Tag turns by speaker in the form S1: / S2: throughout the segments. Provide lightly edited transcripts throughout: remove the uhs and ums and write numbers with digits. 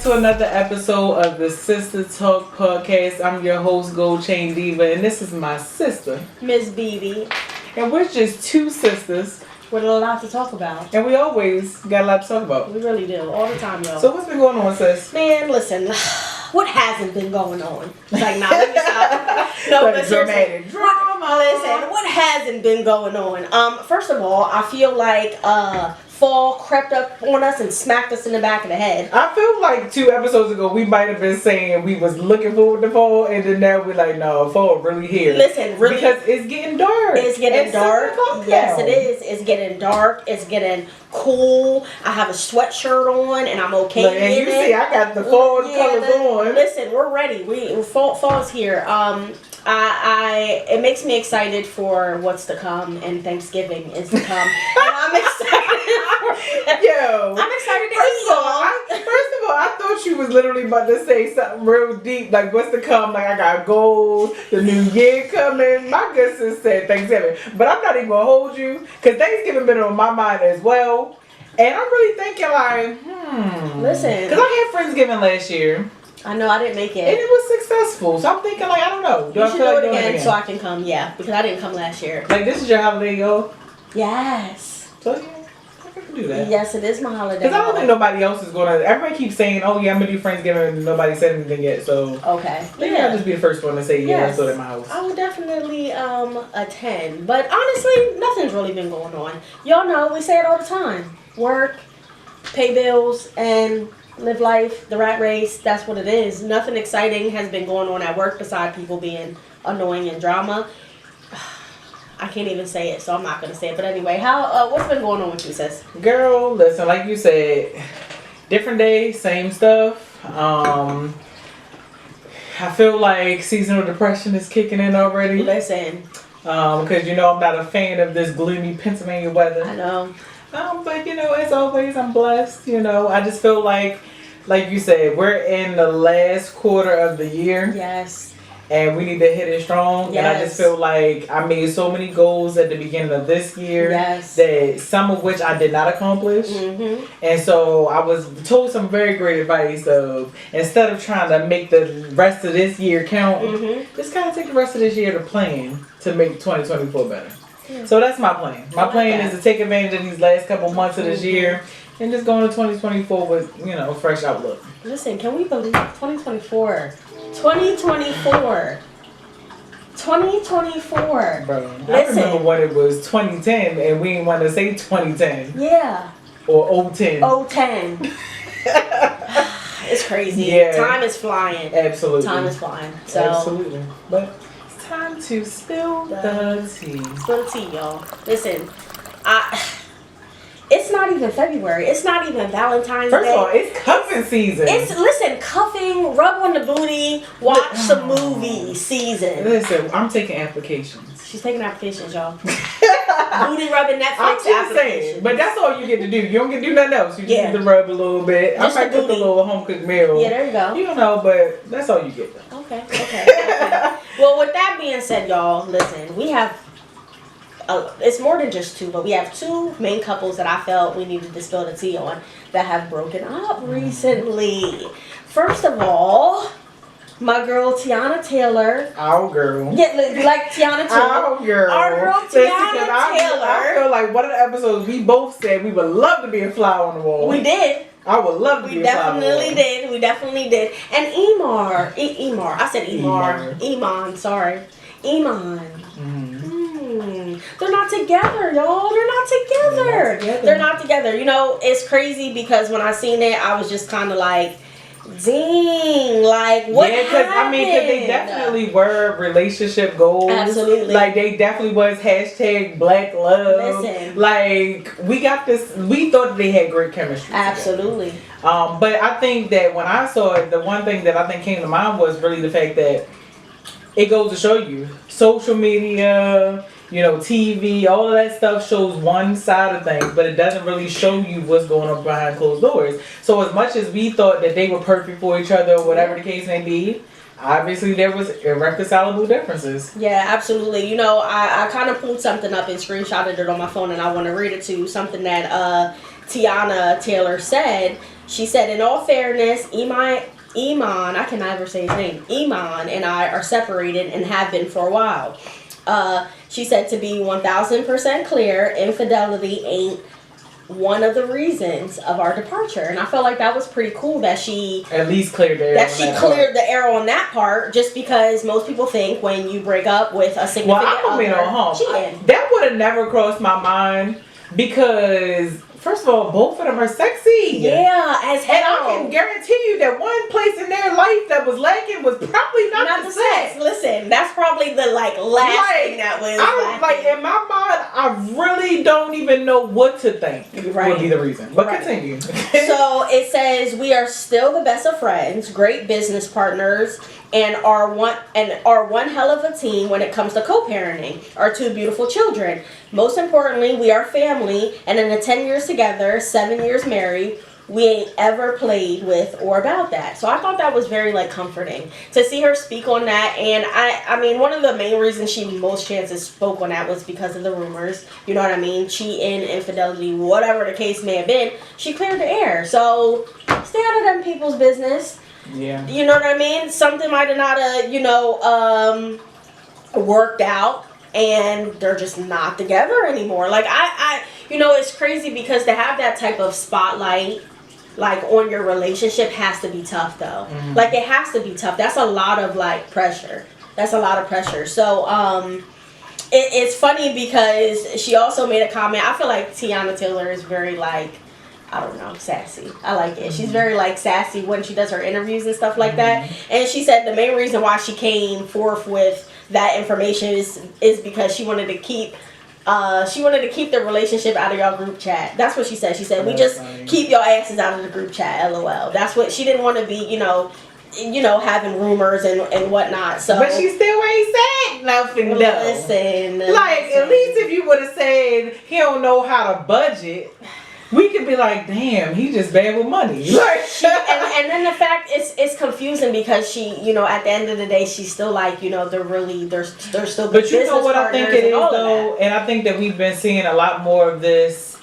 S1: to another episode of the Sister Talk podcast. I'm your host, Gold Chain Diva, and this is my sister,
S2: Miss BB.
S1: And we're just two sisters
S2: with a lot to talk about.
S1: And we always got a lot to talk about.
S2: We really do, all the time, y'all.
S1: So what's been going on, sis?
S2: Man, listen, what hasn't been going on? Like, nah, let me stop. No,
S1: like
S2: but
S1: dramatic drama.
S2: Listen, what hasn't been going on? First of all, I feel like fall crept up on us and smacked us in the back of the head.
S1: I feel like 2 episodes ago we might have been saying we was looking forward to fall, and then now we're like, no, fall really here.
S2: Listen, really,
S1: because it's getting dark.
S2: It's getting dark. Yes, it is. It's getting dark. It's getting cool. I have a sweatshirt on, and I'm okay.
S1: Look, and you see, I got the fall colors on.
S2: Listen, we're ready. Fall's here. It makes me excited for what's to come, and Thanksgiving is to come, and I'm excited.
S1: Yo,
S2: I'm excited to
S1: first
S2: eat
S1: of all, I thought you was literally about to say something real deep, like what's to come. Like I got goals, the new year coming. My good sis said Thanksgiving, but I'm not even gonna hold you because Thanksgiving been on my mind as well, and I'm really thinking like,
S2: listen,
S1: because I had Friendsgiving last year.
S2: I know I didn't make it.
S1: And it was successful. So I'm thinking like, I don't know.
S2: You should do it again so I can come, yeah. Because I didn't come last year.
S1: Like this is your holiday, yo?
S2: Yes.
S1: So yeah, I can do that.
S2: Yes, it is my holiday.
S1: Because I don't think nobody else is gonna, everybody keeps saying, oh yeah, I'm gonna do Friendsgiving, and nobody said anything yet, so.
S2: Okay.
S1: Maybe I'll just be the first one to say, yeah, let's do it at my house.
S2: I will definitely attend. But honestly, nothing's really been going on. Y'all know, we say it all the time. Work, pay bills, and live life, the rat race, that's what it is. Nothing exciting has been going on at work besides people being annoying and drama. I can't even say it, so I'm not going to say it. But anyway, what's been going on with you, sis?
S1: Girl, listen, like you said, different day, same stuff. I feel like seasonal depression is kicking in already.
S2: Listen.
S1: Because, you know, I'm not a fan of this gloomy Pennsylvania weather.
S2: I know.
S1: But, you know, as always, I'm blessed. You know, I just feel like you said, we're in the last quarter of the year.
S2: Yes.
S1: And we need to hit it strong.
S2: Yes.
S1: And I just feel like I made so many goals at the beginning of this year.
S2: Yes.
S1: That some of which I did not accomplish.
S2: Mm-hmm.
S1: And so I was told some very great advice of, instead of trying to make the rest of this year count, just kind of take the rest of this year to plan to make 2024 better. Yeah. So that's my plan. My plan is to take advantage of these last couple months of this year and just go into 2024 with, you know, a fresh outlook.
S2: Listen, can we believe 2024? 2024. 2024.
S1: Bro, I remember when it was 2010 and we didn't want to say 2010.
S2: Yeah.
S1: Or 010.
S2: 010. It's crazy.
S1: Yeah.
S2: Time is flying.
S1: Absolutely.
S2: Time is flying. So.
S1: Absolutely. But time to spill the tea.
S2: Spill the tea, y'all. Listen, it's not even February. It's not even Valentine's Day.
S1: First of all, it's cuffing season.
S2: Listen, cuffing, rub on the booty, watch some movie season.
S1: Listen, I'm taking applications.
S2: She's taking applications, y'all. Booty rubbing Netflix applications.
S1: But that's all you get to do. You don't get to do nothing else. You just get to rub a little bit.
S2: Just
S1: I might cook a little home cooked meal.
S2: Yeah, there you go.
S1: You know, but that's all you get though.
S2: Okay. Well, with that being said, y'all, listen, we have, it's more than just 2, but we have 2 main couples that I felt we needed to spill the tea on that have broken up recently. First of all, my girl Teyana Taylor.
S1: Our girl.
S2: Yeah, like Teyana Taylor.
S1: Our girl.
S2: Our girl Teyana Taylor.
S1: I feel like one of the episodes we both said we would love to be a fly on the wall.
S2: We did.
S1: I would love to be a fly on the wall.
S2: We definitely did. And Emar. I said Emar. Iman, sorry. Iman. They're not together, y'all. They're not together. You know, it's crazy because when I seen it, I was just kind of like, dang, like what happened?
S1: Because they definitely were relationship goals.
S2: Absolutely.
S1: Like they definitely was #Black Love.
S2: Listen.
S1: Like we thought they had great chemistry.
S2: Absolutely.
S1: Together. But I think that when I saw it, the one thing that I think came to mind was really the fact that it goes to show you social media, you know, TV, all of that stuff shows one side of things, but it doesn't really show you what's going on behind closed doors. So as much as we thought that they were perfect for each other or whatever the case may be, obviously there was irreconcilable differences.
S2: Yeah, absolutely. You know, I kind of pulled something up and screenshotted it on my phone, and I want to read it to you. Something that Teyana Taylor said. She said, in all fairness, Iman, I can never say his name, Iman and I are separated and have been for a while. She said, to be 1000% clear, infidelity ain't one of the reasons of our departure. And I felt like that was pretty cool that she
S1: at least cleared the air.
S2: That she cleared the air on that part, just because most people think when you break up with a significant other,
S1: that would have never crossed my mind, because first of all, both of them are sexy.
S2: Yeah, as hell.
S1: And I can guarantee you that one place in their life that was lacking was probably not the sex.
S2: Listen, that's probably the last thing that was.
S1: In my mind, I really don't even know what to think would be the reason. But continue.
S2: So it says, we are still the best of friends, great business partners, and are one hell of a team when it comes to co-parenting our 2 beautiful children. Most importantly, we are family, and in the 10 years together, 7 years married, we ain't ever played with or about that. So I thought that was very comforting to see her speak on that. And I mean, one of the main reasons she most chances spoke on that was because of the rumors. You know what I mean? Cheating, infidelity, whatever the case may have been. She cleared the air. So stay out of them people's business.
S1: Yeah.
S2: You know what I mean? Something might have not worked out, and they're just not together anymore. It's crazy because to have that type of spotlight on your relationship has to be tough, though.
S1: Mm-hmm.
S2: It has to be tough. That's a lot of pressure. That's a lot of pressure. So it's funny because she also made a comment. I feel like Teyana Taylor is very sassy. I like it. She's very sassy when she does her interviews and stuff like that. And she said the main reason why she came forth with that information is because she wanted to keep the relationship out of y'all group chat. That's what she said. She said, we just keep your asses out of the group chat, LOL. That's what she didn't want to be, having rumors and whatnot. So,
S1: but she still ain't said nothing though.
S2: Listen.
S1: At least if you would have said he don't know how to budget, we could be like, damn, he just bad with money.
S2: And then the fact it's confusing because she, at the end of the day, she's still they're still.
S1: But you know what I think it is though, and I think that we've been seeing a lot more of this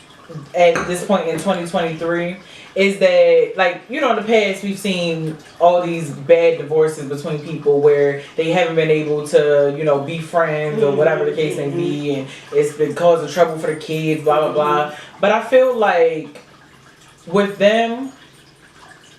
S1: at this point in 2023. Is that in the past we've seen all these bad divorces between people where they haven't been able to be friends or whatever the case may be, and it's been causing trouble for the kids, blah blah blah. But I feel like with them,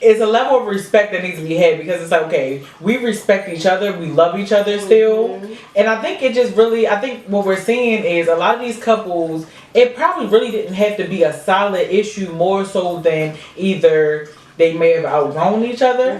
S1: it's a level of respect that needs to be had, because it's okay, we respect each other, we love each other still, and I think I think what we're seeing is a lot of these couples, it probably really didn't have to be a solid issue, more so than either they may have outgrown each other,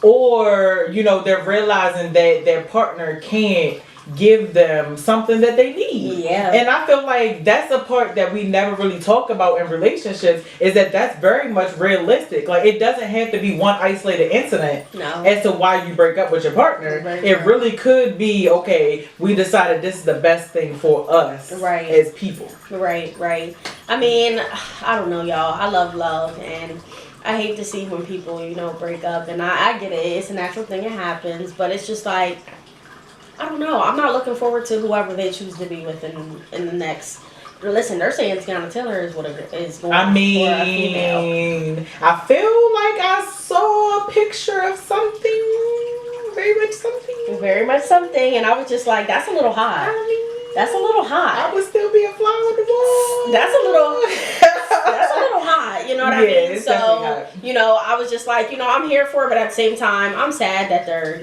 S1: or they're realizing that their partner can't give them something that they need. And I feel like that's a part that we never really talk about in relationships, is that that's very much realistic. It doesn't have to be one isolated incident as to why you break up with your partner. It really could be, okay, we decided this is the best thing for us as people. Right.
S2: I mean, I don't know, y'all. I love, and I hate to see when people, break up, and I get it. It's a natural thing. It happens, but it's just I don't know. I'm not looking forward to whoever they choose to be with in the next. Listen, they're saying Teyana Taylor is what it is going for a female.
S1: I feel like I saw a picture of something,
S2: very much something, and I was just like, that's a little hot. That's a little hot.
S1: I would still be a fly on the wall.
S2: That's a little hot. You know what I mean?
S1: It's
S2: so
S1: hot.
S2: I was just like, I'm here for it, but at the same time, I'm sad that they're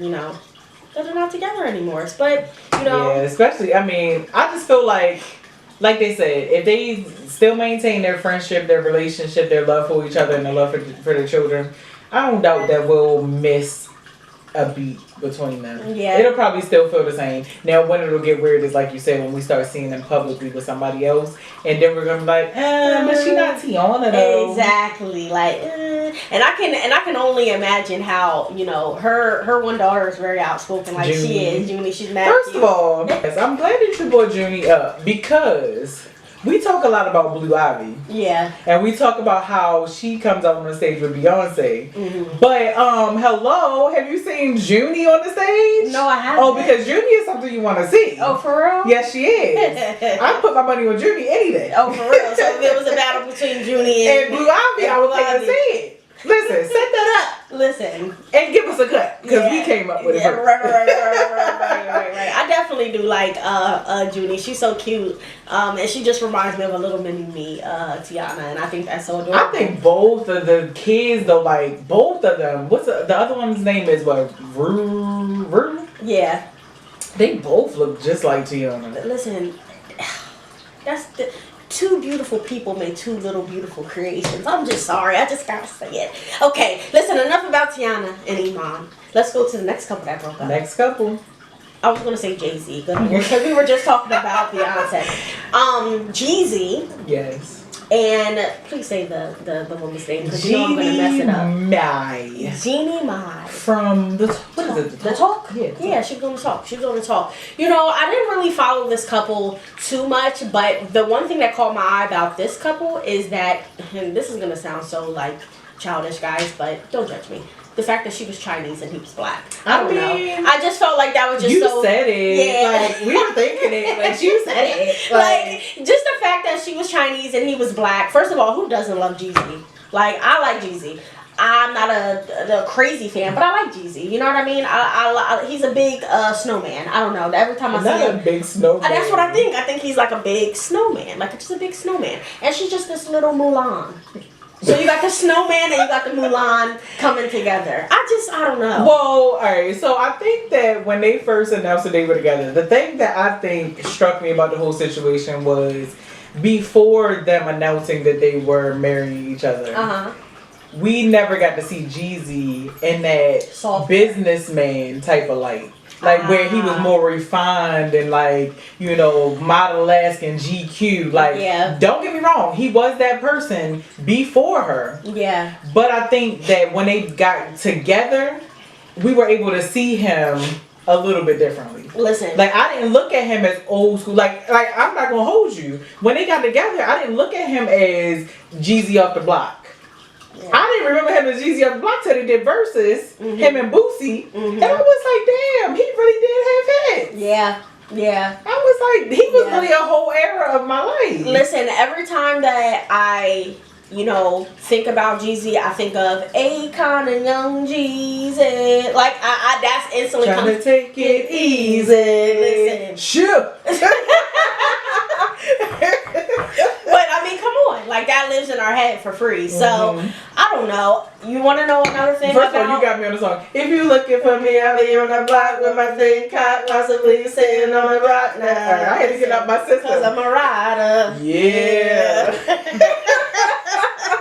S2: that they're not together anymore. But
S1: yeah, especially, I just feel like they said, if they still maintain their friendship, their relationship, their love for each other, and their love for their children, I don't doubt that we'll miss a beat between them.
S2: Yeah,
S1: it'll probably still feel the same. Now, when it'll get weird is, like you said, when we start seeing them publicly with somebody else, and then we're gonna be like, but she not Teyana though.
S2: Exactly, and I can only imagine how her one daughter is very outspoken, like Junie. She is. Junie, she's mad.
S1: First of all, yes, I'm glad that you brought Junie up, because we talk a lot about Blue Ivy.
S2: Yeah.
S1: And we talk about how she comes up on the stage with Beyonce.
S2: Mm-hmm.
S1: But, hello, have you seen Junie on the stage?
S2: No, I haven't.
S1: Oh, because Junie is something you want to see.
S2: Oh, for real?
S1: Yes, she is. I put my money on Junie any day.
S2: Oh, for real? So if there was a battle between Junie
S1: and Blue Ivy, I would like to see it. Listen, set that up.
S2: Listen.
S1: And give us a cut. Because we came up with it first.
S2: Right. I definitely do like Junie. She's so cute. And she just reminds me of a little mini me, Teyana. And I think that's so adorable.
S1: I think both of the kids, though, like, both of them. What's the other one's name is, what? Rue?
S2: Yeah.
S1: They both look just like Teyana.
S2: Listen, that's the... Two beautiful people made two little beautiful creations. I'm just sorry. I just gotta say it. Okay, listen, enough about Teyana and Iman. Let's go to the next couple that broke up.
S1: Next couple.
S2: I was gonna say Jay-Z, because we were just talking about Beyonce. Jeezy.
S1: Yes.
S2: And please say the woman's name, because you know I'm gonna mess it up.
S1: Mai.
S2: Jeannie Mai.
S1: From the what is it?
S2: The Talk?
S1: Yeah,
S2: she was on the Talk. You know, I didn't really follow this couple too much, but the one thing that caught my eye about this couple is that, and this is gonna sound so like childish, guys, but don't judge me. The fact that she was Chinese and he was black. I don't know. I just felt like that was just
S1: you
S2: so...
S1: You said it.
S2: Yeah.
S1: Like, we were thinking it. Like, you said it.
S2: Like, just the fact that she was Chinese and he was black. First of all, who doesn't love Jeezy? Like, I like Jeezy. I'm not a crazy fan, but I like Jeezy. You know what I mean? I he's a big snowman. I don't know. Every time I see him...
S1: Not a big snowman.
S2: That's what I think. I think he's like a big snowman. Like, just a big snowman. And she's just this little Mulan. So you got the snowman and you got the Mulan coming together. I don't know.
S1: Well, alright, so I think that when they first announced that they were together, the thing that I think struck me about the whole situation was before them announcing that they were marrying each other, we never got to see Jeezy in that businessman type of light. Like, where he was more refined and, like, you know, model-esque and GQ. Like, don't get me wrong. He was that person before her.
S2: Yeah. But
S1: I think that when they got together, we were able to see him a little bit differently.
S2: Listen.
S1: Like, I didn't look at him as old school. Like I'm not going to hold you. When they got together, I didn't look at him as Jeezy off the block. Yeah. I didn't remember him as Jeezy on the block till they did verses, him and Boosie, and I was like, damn, he really did have hits.
S2: Yeah.
S1: I was like, he was really a whole era of my life.
S2: Listen, every time that I, you know, think about Jeezy, I think of Akon and Young Jeezy. Like, I that's instantly
S1: trying to take it easy.
S2: Listen.
S1: Sure.
S2: But I mean, come on, like that lives in our head for free. So I don't know. You want to know another thing?
S1: First of all, you got me on the song. If you looking for me, I'll be on the block with my thing caught, possibly sitting on the rock now. I had to get out my system.
S2: Cause I'm a rider.
S1: Yeah.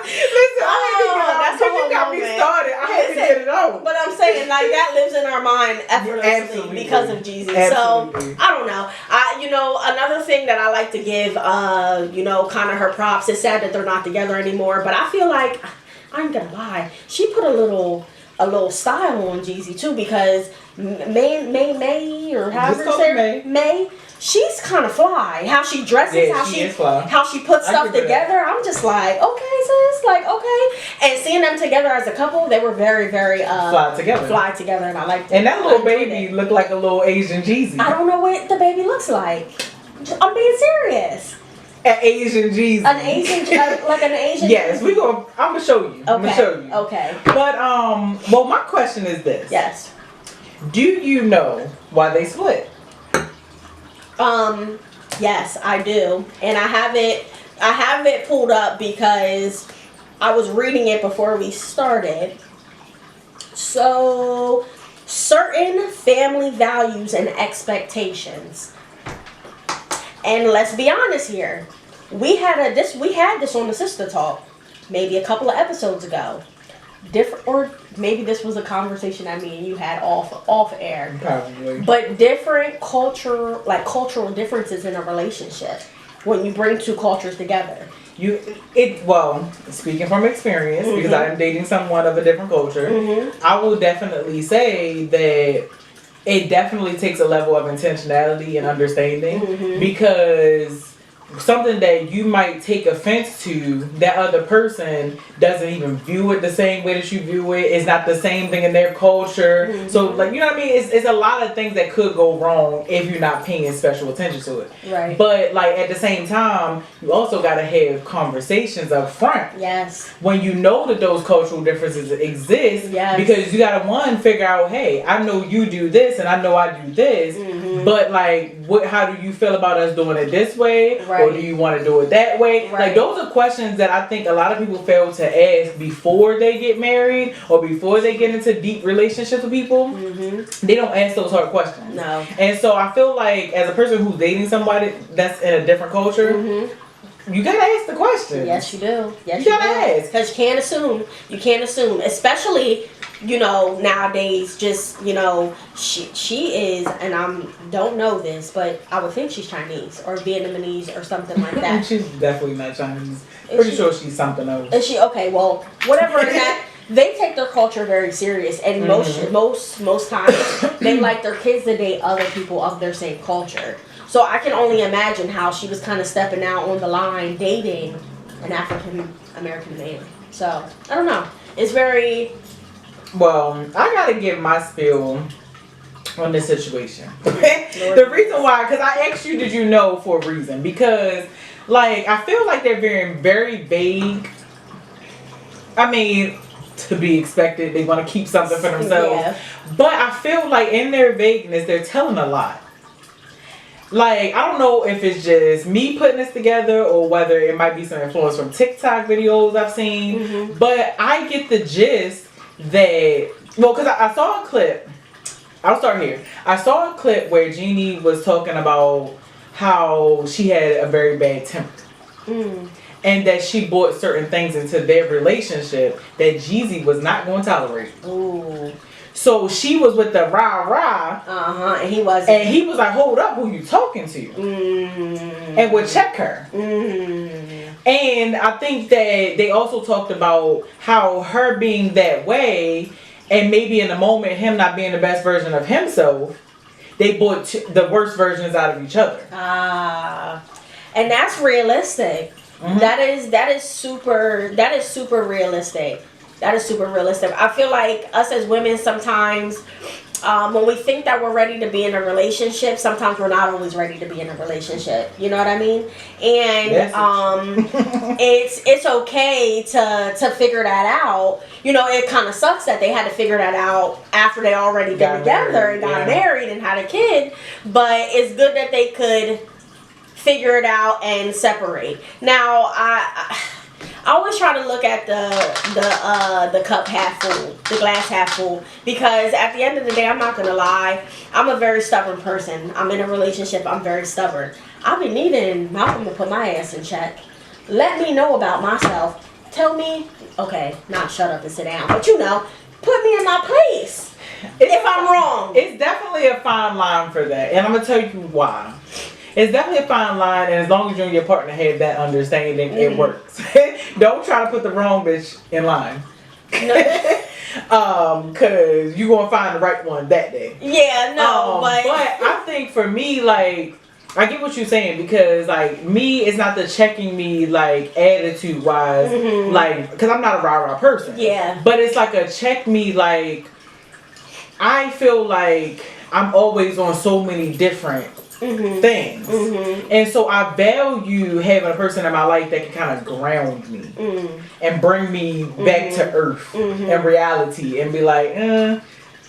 S1: Listen, that's what you got me started. I had to get it out.
S2: But I'm saying, like, that lives in our mind effortlessly because of Jeezy. So I don't know. You know, another thing that I like to give, you know, kind of her props. It's sad that they're not together anymore, but I feel like, I ain't gonna lie, she put a little style on Jeezy too, because May or however you say May. She's kind of fly. How she dresses, how she puts stuff together. I'm just like, okay, sis, like, okay. And seeing them together as a couple, they were very, very fly together, and I liked it.
S1: And that little baby looked like a little Asian Jeezy.
S2: I don't know what the baby looks like. I'm being serious.
S1: An Asian Jeezy.
S2: An Asian, like an Asian.
S1: Yes, I'm gonna show you. I'm gonna show you.
S2: Okay.
S1: But well, my question is this.
S2: Yes.
S1: Do you know why they split?
S2: Yes, I do. And I have it pulled up because I was reading it before we started. So, certain family values and expectations. And let's be honest here. We had this on the Sistah Talk maybe a couple of episodes ago. Or maybe this was a conversation that me and you had off air.
S1: Probably.
S2: But different cultural differences in a relationship when you bring two cultures together.
S1: Well, speaking from experience, because I'm dating someone of a different culture, I will definitely say that it definitely takes a level of intentionality and understanding, because something that you might take offense to, that other person doesn't even view it the same way that you view it. It's not the same thing in their culture.
S2: Mm-hmm.
S1: So, like, you know what I mean? It's a lot of things that could go wrong if you're not paying special attention to it.
S2: Right.
S1: But, like, at the same time, you also got to have conversations up front.
S2: Yes.
S1: When you know that those cultural differences exist.
S2: Yes.
S1: Because you got to, one, figure out, hey, I know you do this and I know I do this.
S2: Mm-hmm.
S1: But, like, how do you feel about us doing it this way?
S2: Right.
S1: Or do you want to do it that way?
S2: Right.
S1: Like, those are questions that I think a lot of people fail to ask before they get married or before they get into deep relationships with people.
S2: Mm-hmm.
S1: They don't ask those hard questions.
S2: No.
S1: And so I feel like as a person who's dating somebody that's in a different culture, you gotta ask the question.
S2: Yes, you do. Yes,
S1: You gotta ask.
S2: Because you can't assume. You can't assume. Especially, you know, nowadays, just, you know, she is, and don't know this, but I would think she's Chinese or Vietnamese or something like that.
S1: She's definitely not Chinese. Pretty sure she's something else.
S2: Is she? Okay, well, whatever that. They take their culture very serious, and most times they like their kids to date other people of their same culture. So I can only imagine how she was kind of stepping out on the line dating an African American man. So I don't know. It's very.
S1: Well, I gotta give my spiel on this situation. The reason why, because I asked you, did you know, for a reason. Because, like, I feel like they're very, very vague. I mean, to be expected, they want to keep something for themselves.
S2: Yeah.
S1: But I feel like in their vagueness, they're telling a lot. Like, I don't know if it's just me putting this together or whether it might be some influence from TikTok videos I've seen. But I get the gist that, well, because I saw a clip. I'll start here. I saw a clip where Jeannie was talking about how she had a very bad temper. And that she brought certain things into their relationship that Jeezy was not going to tolerate.
S2: Ooh.
S1: So she was with the rah-rah.
S2: And he wasn't.
S1: And he was like, hold up, who you talking to? And would check her. And I think that they also talked about how her being that way, and maybe in the moment him not being the best version of himself, they brought the worst versions out of each other.
S2: And that's realistic. That is super realistic. That is super realistic. I feel like us as women sometimes, when we think that we're ready to be in a relationship, sometimes we're not always ready to be in a relationship. You know what I mean? And it's okay to figure that out. You know, it kind of sucks that they had to figure that out after they already been together and got married and had a kid. But it's good that they could figure it out and separate. Now, I always try to look at the cup half full, the glass half full, because at the end of the day, I'm not gonna lie, I'm a very stubborn person. I'm in a relationship, I'm very stubborn. I've been needing Malcolm to put my ass in check. Let me know about myself. Tell me, okay, not shut up and sit down, but you know, put me in my place if I'm wrong.
S1: It's definitely a fine line for that, and I'm gonna tell you why. It's definitely a fine line, and as long as you and your partner have that understanding, it works. Don't try to put the wrong bitch in line. Cause you gonna find the right one that day.
S2: Yeah, no,
S1: but I think for me, like, I get what you're saying, because like me, it's not the checking me like attitude wise, like, cause I'm not a rah-rah person.
S2: Yeah.
S1: But it's like a check me, like, I feel like I'm always on so many different things. And so I value having a person in my life that can kind of ground me and bring me back to earth and reality and be like,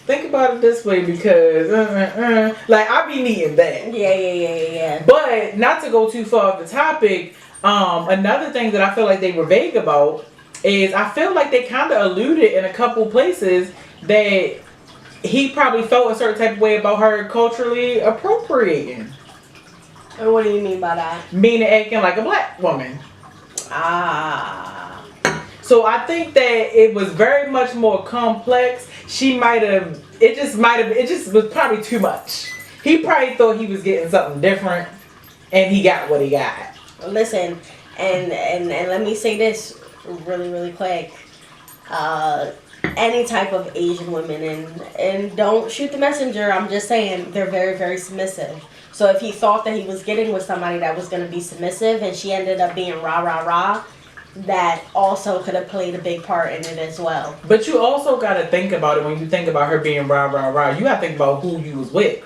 S1: think about it this way, because like I be needing that.
S2: Yeah.
S1: But not to go too far off the topic, another thing that I feel like they were vague about is I feel like they kind of alluded in a couple places that he probably felt a certain type of way about her culturally appropriating.
S2: And what do you mean by that?
S1: Meaning acting like a black woman. So I think that it was very much more complex. It just was probably too much. He probably thought he was getting something different, and he got what he got.
S2: Listen, and let me say this really, really quick. Any type of Asian women, and don't shoot the messenger, I'm just saying they're very, very submissive. So if he thought that he was getting with somebody that was going to be submissive and she ended up being rah, rah, rah, that also could have played a big part in it as well.
S1: But you also got to think about it when you think about her being rah, rah, rah. You got to think about who you was with.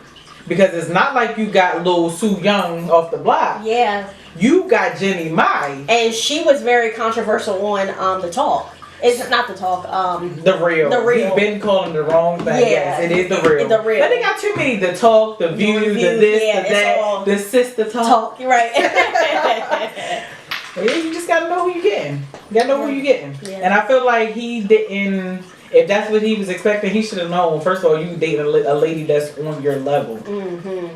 S1: Because it's not like you got Lil Sue Young off the block.
S2: Yeah.
S1: You got Jeannie Mai.
S2: And she was very controversial on The Talk. It's not The Talk.
S1: The Real.
S2: The Real.
S1: He's been calling the wrong thing.
S2: Yeah.
S1: Yes, it is The Real.
S2: The Real.
S1: But they got too many. The Talk, The View, the this,
S2: yeah,
S1: the that,
S2: all
S1: the Sistah
S2: Talk. You're right.
S1: Yeah, you just gotta know who you getting. You gotta know who you getting.
S2: Yeah.
S1: And I feel like he didn't. If that's what he was expecting, he should have known. First of all, you dating a lady that's on your level.
S2: Mm-hmm.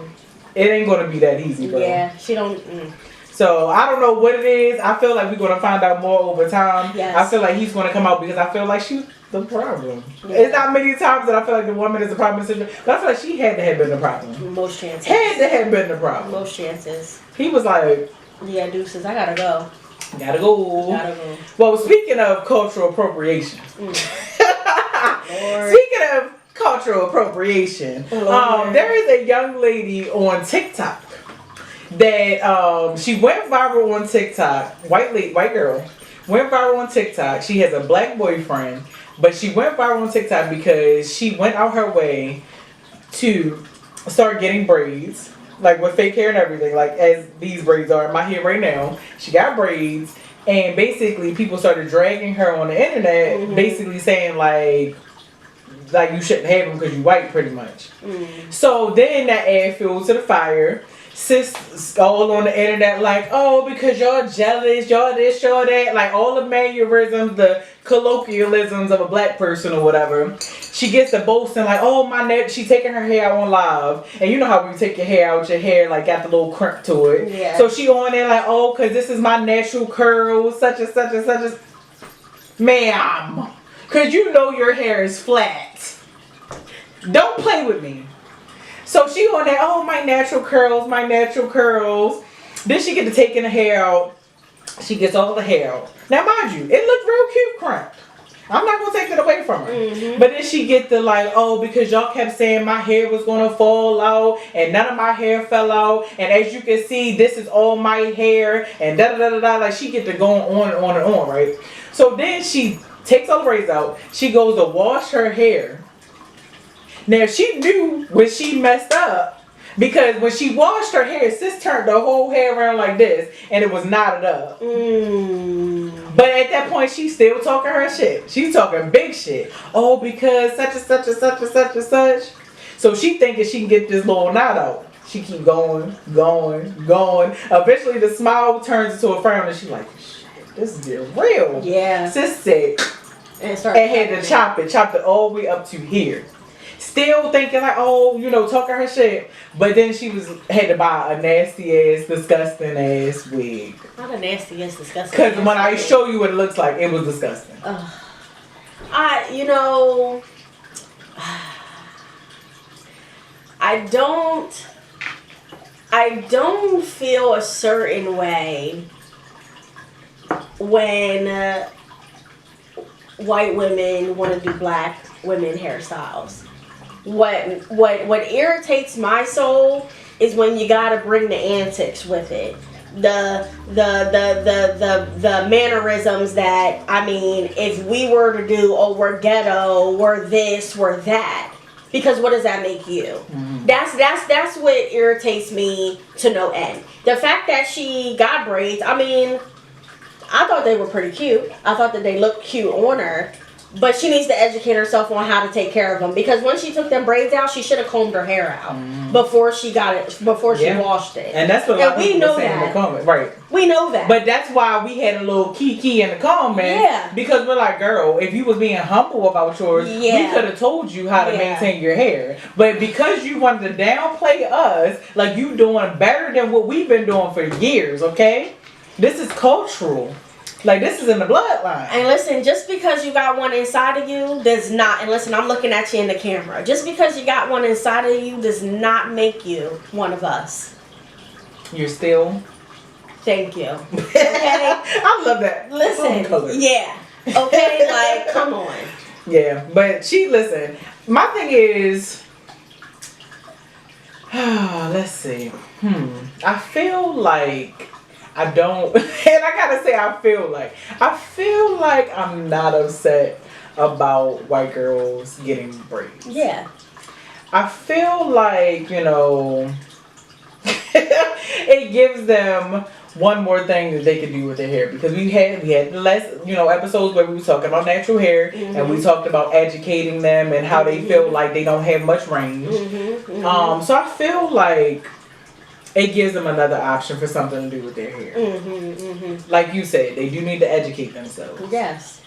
S1: It ain't gonna be that easy, bro.
S2: Yeah, she don't.
S1: So I don't know what it is. I feel like we're gonna find out more over time.
S2: Yes.
S1: I feel like he's gonna come out because I feel like she's the problem.
S2: Yeah.
S1: It's not many times that I feel like the woman is the problem, but I feel like she had to have been the problem.
S2: Most chances.
S1: Had to have been the problem.
S2: Most chances.
S1: He was like,
S2: yeah, deuces. I gotta go.
S1: Gotta go.
S2: Gotta go.
S1: Well, speaking of cultural appropriation.
S2: Lord.
S1: Speaking of cultural appropriation,
S2: Lord.
S1: there is a young lady on TikTok that she went viral on TikTok. White girl went viral on TikTok. She has a black boyfriend, but she went viral on TikTok because she went out her way to start getting braids, like with fake hair and everything, like as these braids are in my hair right now. She got braids, and basically people started dragging her on the internet, basically saying like you shouldn't have them because you white, pretty much. So then that ad fueled to the fire. Sis all on the internet like, oh, because y'all jealous, y'all this, y'all that, like all the mannerisms, the colloquialisms of a black person or whatever. She gets to boasting like, oh, my neck, she taking her hair out on live. And you know how when you take your hair out, your hair like got the little crimp to it.
S2: Yeah.
S1: So she on there like, oh, because this is my natural curls, such and such and such. Ma'am, because you know your hair is flat. Don't play with me. So she on there, oh, my natural curls, my natural curls. Then she get to taking the hair out. She gets all the hair out. Now, mind you, it looked real cute crimped. I'm not going to take it away from her. But then she get the like, oh, because y'all kept saying my hair was going to fall out and none of my hair fell out. And as you can see, this is all my hair and da-da-da-da-da. Like she get to going on and on and on, right? So then she takes all the braids out. She goes to wash her hair. Now she knew when she messed up because when she washed her hair, sis turned the whole hair around like this and it was knotted up. But at that point, she's still talking her shit. She's talking big shit. Oh, because such and such and such and such and such. So she thinking she can get this little knot out. She keep going. Eventually, the smile turns into a frown and she's like, shit, this is getting real.
S2: Yeah.
S1: Sis said, and had to chop it all the way up to here. Still thinking like, oh, you know, talking her shit. But then she had to buy a nasty ass, disgusting ass wig.
S2: Not a nasty ass, disgusting.
S1: Because when I show you what it looks like, it was disgusting.
S2: I don't feel a certain way when white women want to do black women hairstyles. What irritates my soul is when you gotta bring the antics with it. The mannerisms that, I mean, if we were to do, oh, we're ghetto, we're this, we're that. Because what does that make you? That's what irritates me to no end. The fact that she got braids, I mean, I thought they were pretty cute. I thought that they looked cute on her. But she needs to educate herself on how to take care of them. Because when she took them braids out, she should have combed her hair out before she got it, before she washed it.
S1: And that's what a lot of people were saying in the comment. Right.
S2: We know that.
S1: But that's why we had a little kiki in the comment.
S2: Yeah.
S1: Because we're like, girl, if you was being humble about yours, we could have told you how to maintain your hair. But because you wanted to downplay us, like you doing better than what we've been doing for years, okay? This is cultural. Like, this is in the bloodline.
S2: And listen, just because you got one inside of you does not, and listen, I'm looking at you in the camera. Just because you got one inside of you does not make you one of us.
S1: You're still?
S2: Thank you. Okay?
S1: I love that.
S2: Listen. Yeah. Okay? Like, come on.
S1: Yeah. But listen, my thing is, Let's see. I feel like I don't, and I gotta say, I feel like I'm not upset about white girls getting braids.
S2: Yeah.
S1: I feel like, it gives them one more thing that they can do with their hair, because we had less episodes where we were talking about natural hair, and we talked about educating them and how they feel like they don't have much range. So I feel like it gives them another option for something to do with their hair. Like you said, they do need to educate themselves.
S2: Yes.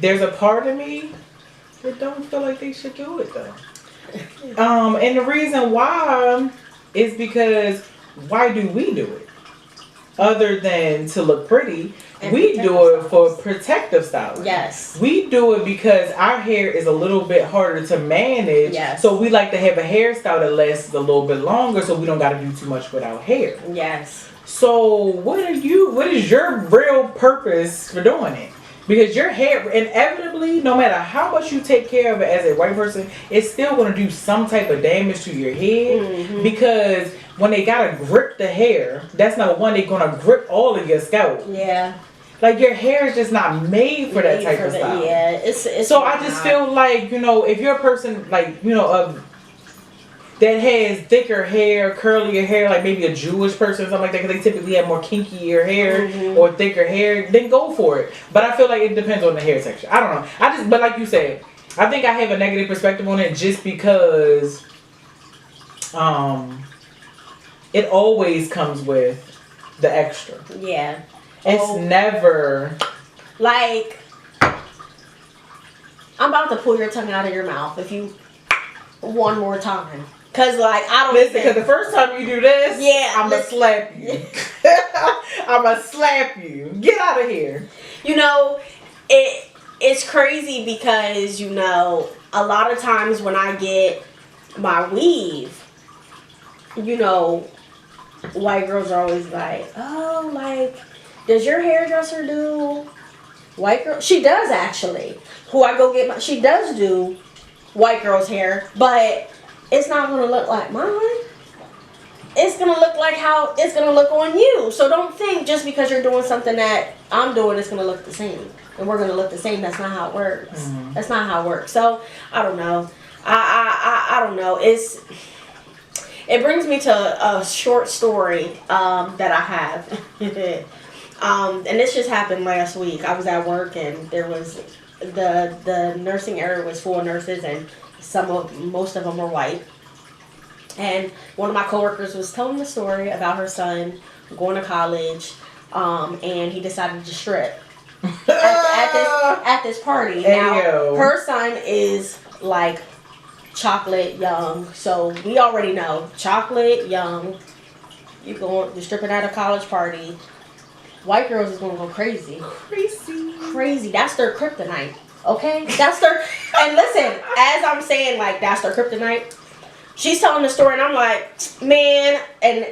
S1: There's a part of me that don't feel like they should do it though. And the reason why is because why do we do it? Other than to look pretty, and we do it for protective styling.
S2: Yes.
S1: We do it because our hair is a little bit harder to manage.
S2: Yes.
S1: So we like to have a hairstyle that lasts a little bit longer, so we don't got to do too much with our hair.
S2: Yes.
S1: So what is your real purpose for doing it? Because your hair, inevitably, no matter how much you take care of it as a white person, it's still going to do some type of damage to your head. Because when they got to grip the hair, that's not one, they're going to grip all of your scalp.
S2: Yeah.
S1: Like, your hair is just not made for that type of style.
S2: Yeah, it's
S1: so I just feel like, if you're a person, like, that has thicker hair, curlier hair, like maybe a Jewish person or something like that, because they typically have more kinkier hair or thicker hair, then go for it. But I feel like it depends on the hair texture. I don't know. But like you said, I think I have a negative perspective on it just because it always comes with the extra.
S2: Yeah.
S1: It's never
S2: like, I'm about to pull your tongue out of your mouth if you one more time. Cause like I don't
S1: listen. Cause the first time you do this,
S2: yeah,
S1: I'ma slap you. I'ma slap you. Get out of here.
S2: It's crazy because a lot of times when I get my weave, white girls are always like, oh, like, does your hairdresser do white girl? She does actually. Who I go get she does do white girl's hair, but it's not going to look like mine. It's going to look like how it's going to look on you. So don't think just because you're doing something that I'm doing, it's going to look the same. And we're going to look the same. That's not how it works. That's not how it works. So, I don't know. I don't know. It brings me to a short story that I have. And this just happened last week. I was at work and there was the nursing area was full of nurses, and most of them were white. And one of my coworkers was telling the story about her son going to college, and he decided to strip at this party. Now her son is like chocolate young, so we already know chocolate young. You're stripping at a college party. White girls is gonna go crazy. Crazy. That's their kryptonite. Okay? That's their. And listen, as I'm saying, like, that's their kryptonite, she's telling the story, and I'm like, man, and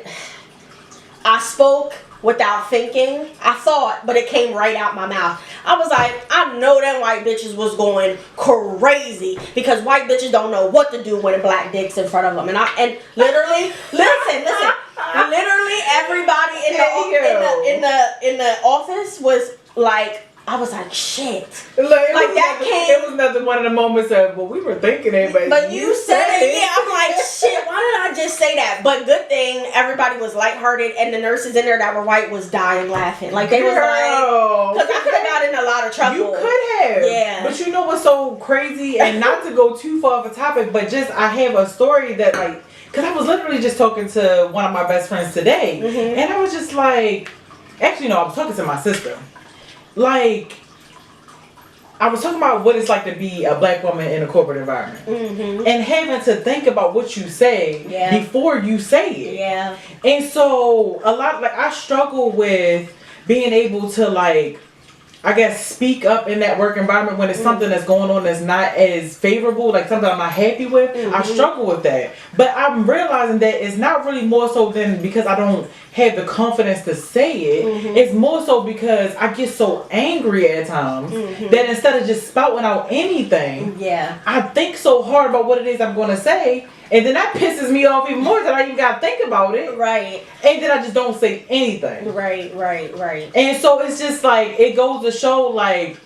S2: I spoke without thinking. I thought, but it came right out my mouth. I was like, I know them white bitches was going crazy because white bitches don't know what to do when a black dick's in front of them. And literally, listen, literally everybody in the office was like, I was like, shit.
S1: It was another one of the moments of, well, we were thinking it,
S2: but you said it. Yeah, I'm like, shit, why did I just say that? But good thing, everybody was lighthearted, and the nurses in there that were white was dying laughing. Like, they was like, because I could have got in a lot of trouble.
S1: You could have.
S2: Yeah.
S1: But you know what's so crazy, and not to go too far off the topic, but just, I have a story that, like, because I was literally just talking to one of my best friends today, and I was just like, actually, no, I was talking to my sister. Like, I was talking about what it's like to be a black woman in a corporate environment. And having to think about what you say before you say it.
S2: Yeah.
S1: And so, a lot, like, I struggle with being able to, like, I guess, speak up in that work environment when it's something that's going on that's not as favorable, like something I'm not happy with. I struggle with that. But I'm realizing that it's not really more so than because I don't have the confidence to say it. It's more so because I get so angry at times that instead of just spouting out anything, I think so hard about what it is I'm going to say. And then that pisses me off even more that I even gotta think about it.
S2: Right.
S1: And then I just don't say anything.
S2: Right.
S1: And so it's just like, it goes to show like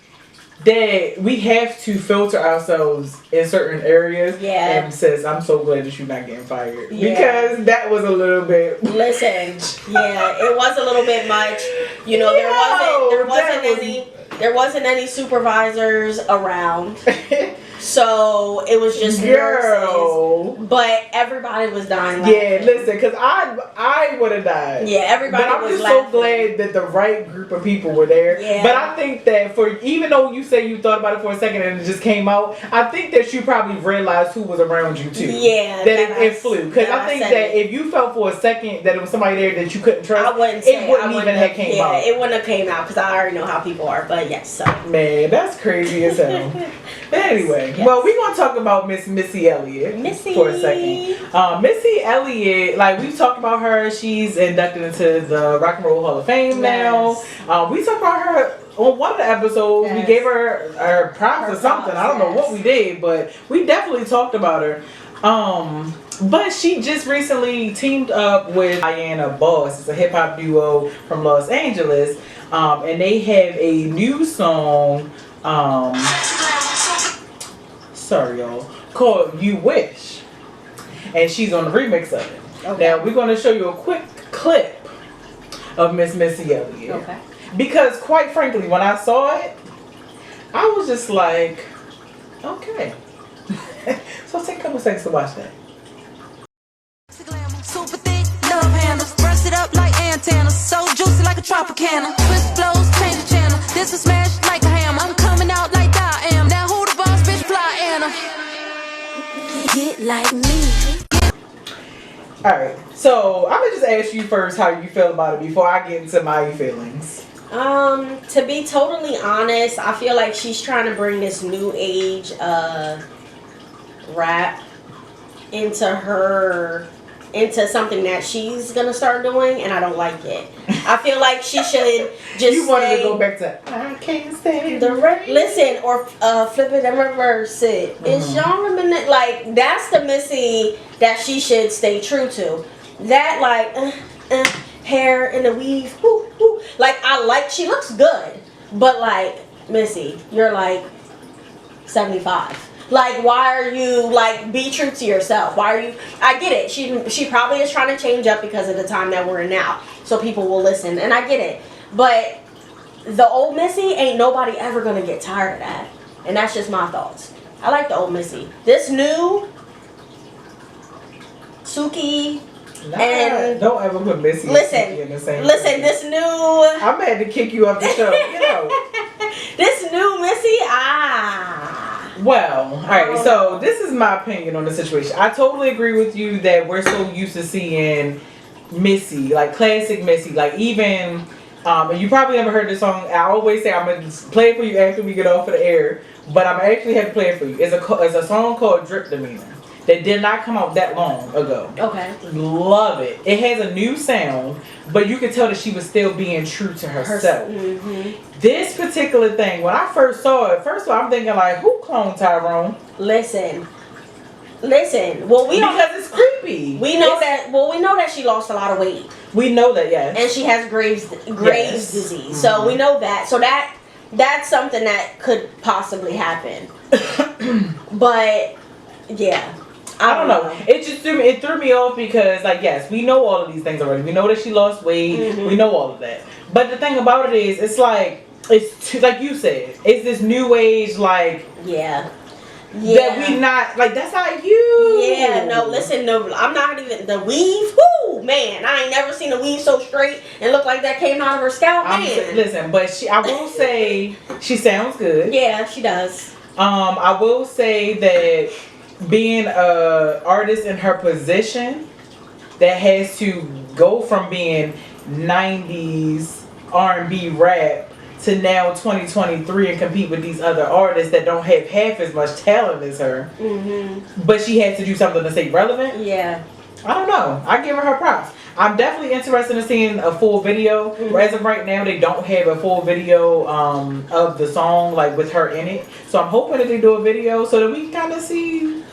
S1: that we have to filter ourselves in certain areas.
S2: Yeah.
S1: And sis, I'm so glad that you're not getting fired.
S2: Yeah.
S1: Because that was a little bit.
S2: Listen, yeah, it was a little bit much. You know, there wasn't any supervisors around. So it was just nurses, but everybody was dying laughing.
S1: Yeah, listen, because I would have died.
S2: Yeah, everybody
S1: was. But I'm
S2: was
S1: just
S2: laughing.
S1: so glad that the right group of people were there.
S2: Yeah.
S1: But I think that even though you say you thought about it for a second and it just came out, I think that you probably realized who was around you too.
S2: Yeah,
S1: that it flew. Because I think that if you felt for a second that it was somebody there that you couldn't trust, it wouldn't even have came out.
S2: It wouldn't have came out because I already know how people are. But yes, so.
S1: Man, that's crazy as hell. But anyway,
S2: yes.
S1: Well, we're gonna talk about Missy Elliot for a second. Missy Elliot, like we've talked about her, she's inducted into the Rock and Roll Hall of Fame now. We talked about her on one of the episodes.
S2: Yes.
S1: We gave her props or something. I don't know what we did, but we definitely talked about her. But she just recently teamed up with Teyana Boss. It's a hip hop duo from Los Angeles, and they have a new song. Sorry, y'all. Called "You Wish," and she's on the remix of it. Okay. Now we're going to show you a quick clip of Missy Elliot.
S2: Okay.
S1: Because quite frankly, when I saw it, I was just like, okay. So take a couple seconds to watch that.
S3: Super thick, love handles, burst it up like antennas, so juicy like a Tropicana. Twist flows, change the channel. This is smash like a hammer. I'm coming out like I am. Now who the boss, bitch? Fly Anna. Get like me.
S1: Alright, so I'm gonna just ask you first how you feel about it before I get into my feelings.
S2: To be totally honest, I feel like she's trying to bring this new age rap into something that she's gonna start doing, and I don't like it. I feel like she should just
S1: you wanted to go back to I can't stay
S2: listen or flip it and reverse it. It's y'all remember like that's the Missy that she should stay true to. That like hair in the weave, like she looks good, but like Missy, you're like 75. Like, why are you, like, be true to yourself? Why are you, I get it. She probably is trying to change up because of the time that we're in now. So people will listen. And I get it. But the old Missy, ain't nobody ever going to get tired of that. And that's just my thoughts. I like the old Missy. This new Suki and...
S1: Don't ever put Missy and Suki in the same
S2: Listen, this new...
S1: I'm mad to kick you off the show. You know.
S2: This new Missy,
S1: Well, alright, so this is my opinion on the situation. I totally agree with you that we're so used to seeing Missy, like classic Missy, like even, and you probably never heard this song. I always say I'm going to play it for you after we get off of the air, but I'm actually have to play it for you. It's a song called Drip Demeanor that did not come out that long ago.
S2: Okay.
S1: Love it. It has a new sound, but you can tell that she was still being true to herself. This particular thing, when I first saw it, first of all, I'm thinking like, who cloned Tyrone?
S2: Listen. Well,
S1: because it's creepy.
S2: We know that she lost a lot of weight.
S1: We know that, yes.
S2: And she has Graves disease. So we know that. So that's something that could possibly happen. But yeah.
S1: I don't know. It just threw me off because, like, yes, we know all of these things already. We know that she lost weight. We know all of that. But the thing about it is, it's like, like you said, it's this new age, like, that we not, like, that's not you.
S2: Yeah, no, listen, no, I'm not even, the weave, whoo, man, I ain't never seen a weave so straight and look like that came out of her scalp, man.
S1: Listen, but I will say, she sounds good.
S2: Yeah, she does.
S1: I will say that being a artist in her position that has to go from being 90s R&B rap to now 2023 and compete with these other artists that don't have half as much talent as her, but she has to do something to stay relevant.
S2: Yeah,
S1: I don't know. I give her props. I'm definitely interested in seeing a full video. As of right now, they don't have a full video of the song, like with her in it. So I'm hoping that they do a video so that we can kind of see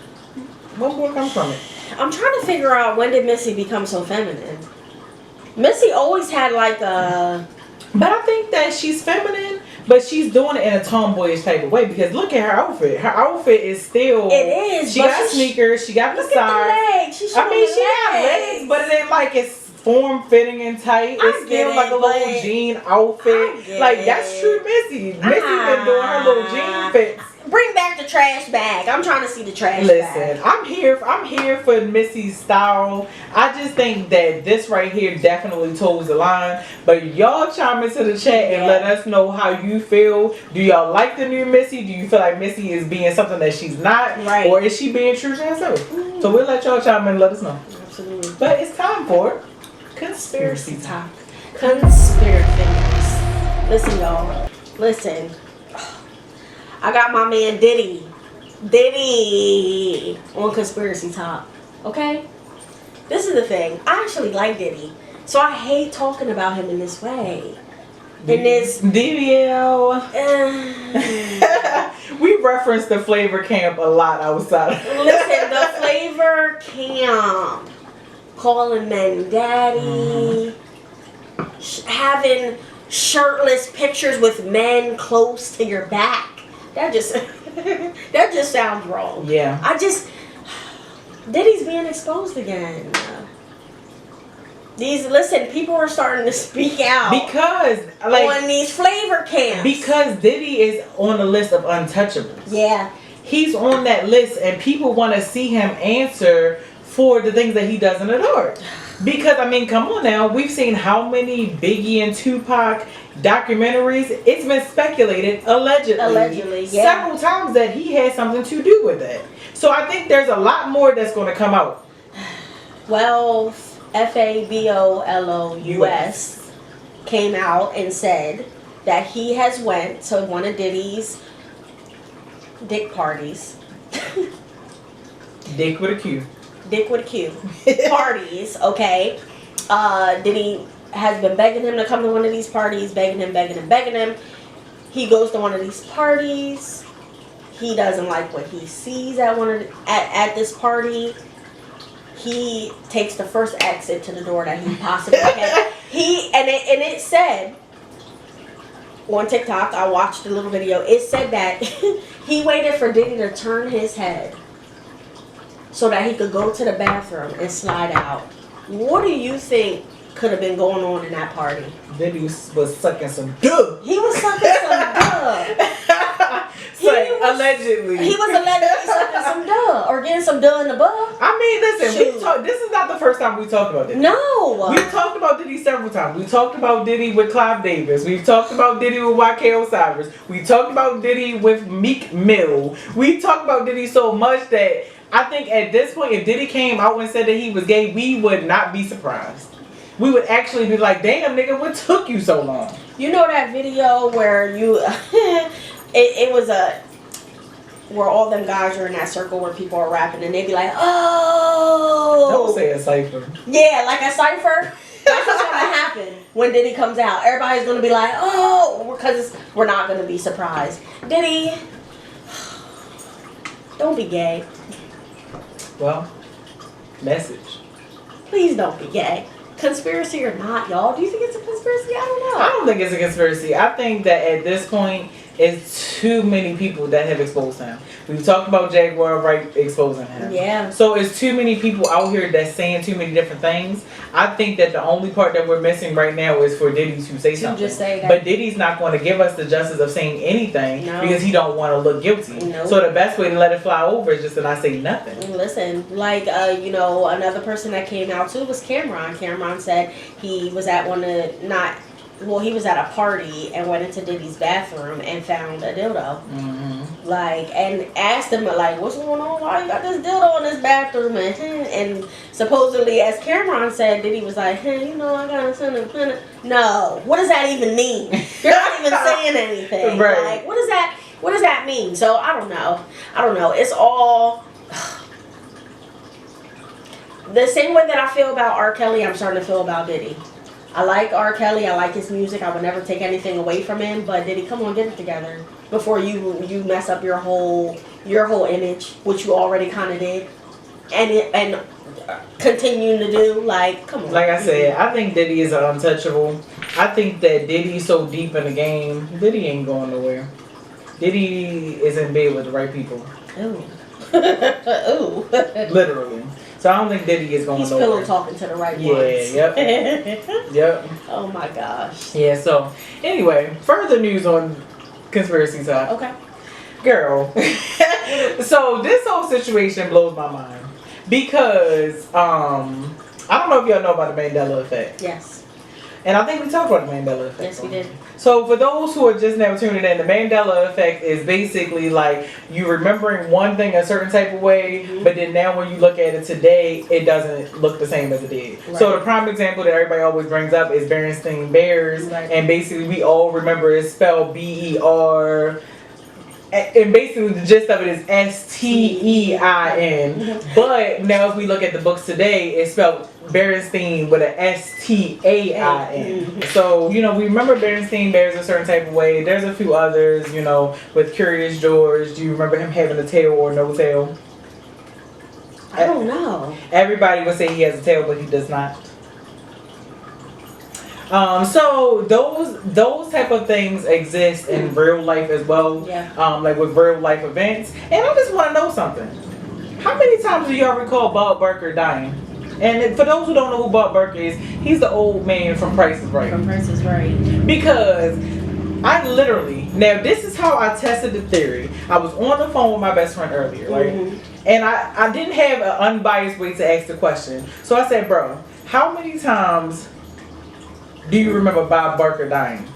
S1: what more comes from it.
S2: I'm trying to figure out, when did Missy become so feminine? Missy always had like a...
S1: But I think that she's feminine, but she's doing it in a tomboyish type of way, because look at her outfit. Her outfit is still...
S2: It is.
S1: She got sneakers, she got the
S2: Look
S1: size.
S2: at the legs. She
S1: I mean, she got legs, but it ain't like it's form-fitting and tight. It's still like a little jean outfit. Like, that's true Missy. Missy been doing her little jean fits.
S2: Bring back the trash bag. I'm trying to see the trash bag.
S1: Listen, I'm here for Missy's style. I just think that this right here definitely toes the line. But y'all chime into the chat and let us know how you feel. Do y'all like the new Missy? Do you feel like Missy is being something that she's not?
S2: Right.
S1: Or is she being true to herself? So we'll let y'all chime in and let us know.
S2: Absolutely.
S1: But it's time for Conspiracy Talk.
S2: Conspiracy. Listen, y'all. Listen. I got my man Diddy on Conspiracy Talk. Okay? This is the thing. I actually like Diddy. So I hate talking about him in this way. In this...
S1: DVL. We referenced the Flavor Camp a lot outside.
S2: Listen, the Flavor Camp. Calling men daddy. Having shirtless pictures with men close to your back. That just sounds wrong.
S1: Yeah.
S2: Diddy's being exposed again. Listen, people are starting to speak out
S1: because like
S2: on these Flavor Camps.
S1: Because Diddy is on the list of untouchables.
S2: Yeah.
S1: He's on that list, and people want to see him answer for the things that he does in the dark. Because, I mean, come on now. We've seen how many Biggie and Tupac documentaries. It's been speculated, allegedly, several times that he had something to do with it. So I think there's a lot more that's going to come out.
S2: Well, FABOLOUS came out and said that he has went to one of Diddy's dick parties.
S1: Dick with a Q.
S2: Dick with a Q. Parties, okay. Diddy has been begging him to come to one of these parties, begging him. He goes to one of these parties. He doesn't like what he sees at this party. He takes the first exit to the door that he possibly can. It said on TikTok, I watched a little video. It said that he waited for Diddy to turn his head so that he could go to the bathroom and slide out. What do you think could have been going on in that party?
S1: Diddy was sucking some duh.
S2: He was sucking some duh.
S1: Allegedly.
S2: He was allegedly sucking some duh or getting some duh in the butt.
S1: I mean, listen, this is not the first time we talked about Diddy.
S2: No.
S1: We've talked about Diddy several times. We talked about Diddy with Clive Davis. We've talked about Diddy with YK Osiris. We talked about Diddy with Meek Mill. We talked about Diddy so much that I think at this point, if Diddy came out and said that he was gay, we would not be surprised. We would actually be like, damn, nigga, what took you so long?
S2: You know that video where you... it was where all them guys are in that circle where people are rapping and they be like, oh.
S1: Don't say a cipher.
S2: Yeah, like a cipher. That's what's going to happen when Diddy comes out. Everybody's going to be like, oh, because we're not going to be surprised. Diddy, don't be gay.
S1: Well, message.
S2: Please don't be gay. Conspiracy or not, y'all? Do you think it's a conspiracy? I don't know.
S1: I don't think it's a conspiracy. I think that at this point, it's too many people that have exposed him. We've talked about Jaguar Wright exposing him.
S2: Yeah.
S1: So it's too many people out here that's saying too many different things. I think that the only part that we're missing right now is for Diddy to say something.
S2: Just say that.
S1: But Diddy's not going to give us the justice of saying anything because he don't want to look guilty.
S2: Nope.
S1: So the best way to let it fly over is just to not say nothing.
S2: Listen, like, another person that came out too was Cameron. Cameron said he was at he was at a party and went into Diddy's bathroom and found a dildo.
S1: Mm-hmm.
S2: Like, and asked him, like, what's going on? Why you got this dildo in this bathroom? And supposedly, as Cameron said, Diddy was like, hey, I got a son of No. What does that even mean? You're not even saying anything.
S1: Right.
S2: Like, what does that mean? So, I don't know. It's all... The same way that I feel about R. Kelly, I'm starting to feel about Diddy. I like R. Kelly. I like his music. I would never take anything away from him. But Diddy, come on, get it together before you mess up your whole image, which you already kind of did. and continuing to do. Like, come on.
S1: Like I said, I think Diddy is untouchable. I think that Diddy's so deep in the game, Diddy ain't going nowhere. Diddy is in bed with the right people.
S2: Ooh. Ooh.
S1: Literally. So I don't think Diddy is going
S2: He's
S1: nowhere.
S2: pillow talking to the right
S1: Yeah,
S2: ones.
S1: Yep.
S2: Oh my gosh.
S1: Yeah, so anyway, further news on conspiracy side.
S2: Okay.
S1: Girl. So this whole situation blows my mind. Because I don't know if y'all know about the Mandela effect.
S2: Yes.
S1: And I think we talked about the Mandela effect.
S2: Yes, we did.
S1: So for those who are just now tuning in, the Mandela effect is basically like you remembering one thing a certain type of way, but then now when you look at it today, it doesn't look the same as it did.
S2: Right.
S1: So the prime example that everybody always brings up is Berenstain Bears,
S2: Right.
S1: and basically we all remember it's spelled BER. And basically the gist of it is STEIN. But now if we look at the books today, it's spelled Berenstain with an STAIN. So, you know, we remember Berenstain Bears a certain type of way. There's a few others, you know, with Curious George. Do you remember him having a tail or no tail?
S2: I don't know.
S1: Everybody would say he has a tail, but he does not. So those type of things exist in real life as well.
S2: Yeah.
S1: Like with real life events. And I just want to know something. How many times do y'all recall Bob Barker dying? And for those who don't know who Bob Barker is, he's the old man from Price is Right.
S2: From Price is Right.
S1: Because I literally, now this is how I tested the theory. I was on the phone with my best friend earlier, right? And I didn't have an unbiased way to ask the question. So I said, bro, how many times do you remember Bob Barker dying?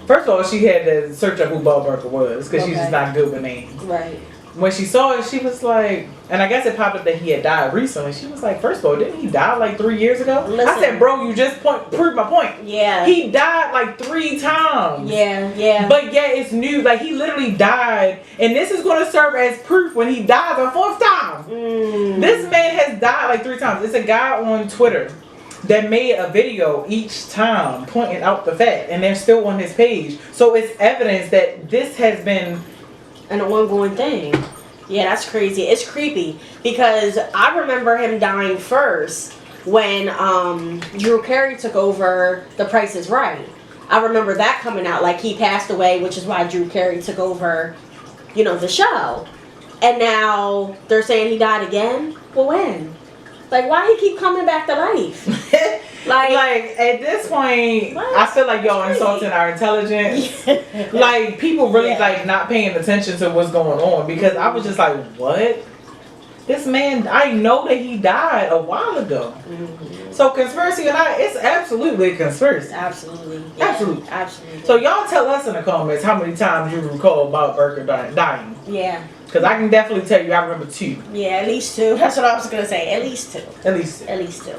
S1: First of all, she had to search up who Bob Barker was because she's just not good with names.
S2: Right.
S1: When she saw it, she was like, and I guess it popped up that he had died recently. She was like, first of all, didn't he die like 3 years ago?
S2: Listen.
S1: I said, bro, you just proved my point.
S2: Yeah.
S1: He died like 3 times.
S2: Yeah.
S1: But yet it's new. Like he literally died, and this is going to serve as proof when he dies a 4th time. This man has died like 3 times. It's a guy on Twitter that made a video each time pointing out the fact, and they're still on his page. So it's evidence that this has been
S2: an ongoing thing. Yeah, that's crazy. It's creepy because I remember him dying first when Drew Carey took over The Price is Right. I remember that coming out, like he passed away, which is why Drew Carey took over, you know, the show. And now they're saying he died again? Well, when? Like, why he keep coming back to life?
S1: like at this point,
S2: what?
S1: I feel like y'all insulting our intelligence. Like people really like not paying attention to what's going on because I was just like, what? This man, I know that he died a while ago. So conspiracy or not, it's absolutely a conspiracy.
S2: Absolutely. Yeah, absolutely.
S1: So y'all tell us in the comments how many times you recall Bob Barker dying.
S2: Yeah.
S1: Because I can definitely tell you I remember 2.
S2: Yeah, at least 2. That's what I was going to say. At least 2.
S1: At least 2.
S2: At least 2.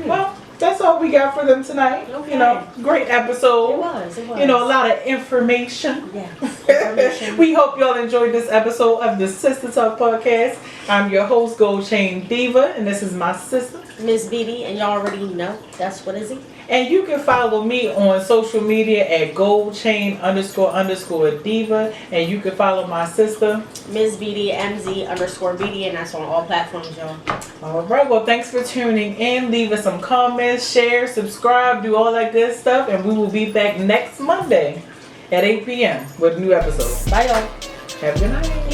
S1: Well, that's all we got for them tonight.
S2: Okay.
S1: You know, great episode.
S2: It was.
S1: You know, a lot of information.
S2: Yeah. Information.
S1: We hope y'all enjoyed this episode of the Sistah Talk Podcast. I'm your host, Gold Chain Diva, and this is my sister,
S2: Miss BB, and y'all already know that's what is it.
S1: And you can follow me on social media at goldchain__diva. And you can follow my sister,
S2: Miss BD MZ_BD, and that's on all platforms, y'all.
S1: Alright, well thanks for tuning in. Leave us some comments, share, subscribe, do all that good stuff. And we will be back next Monday at 8 p.m. with a new episode.
S2: Bye, y'all.
S1: Have a good night.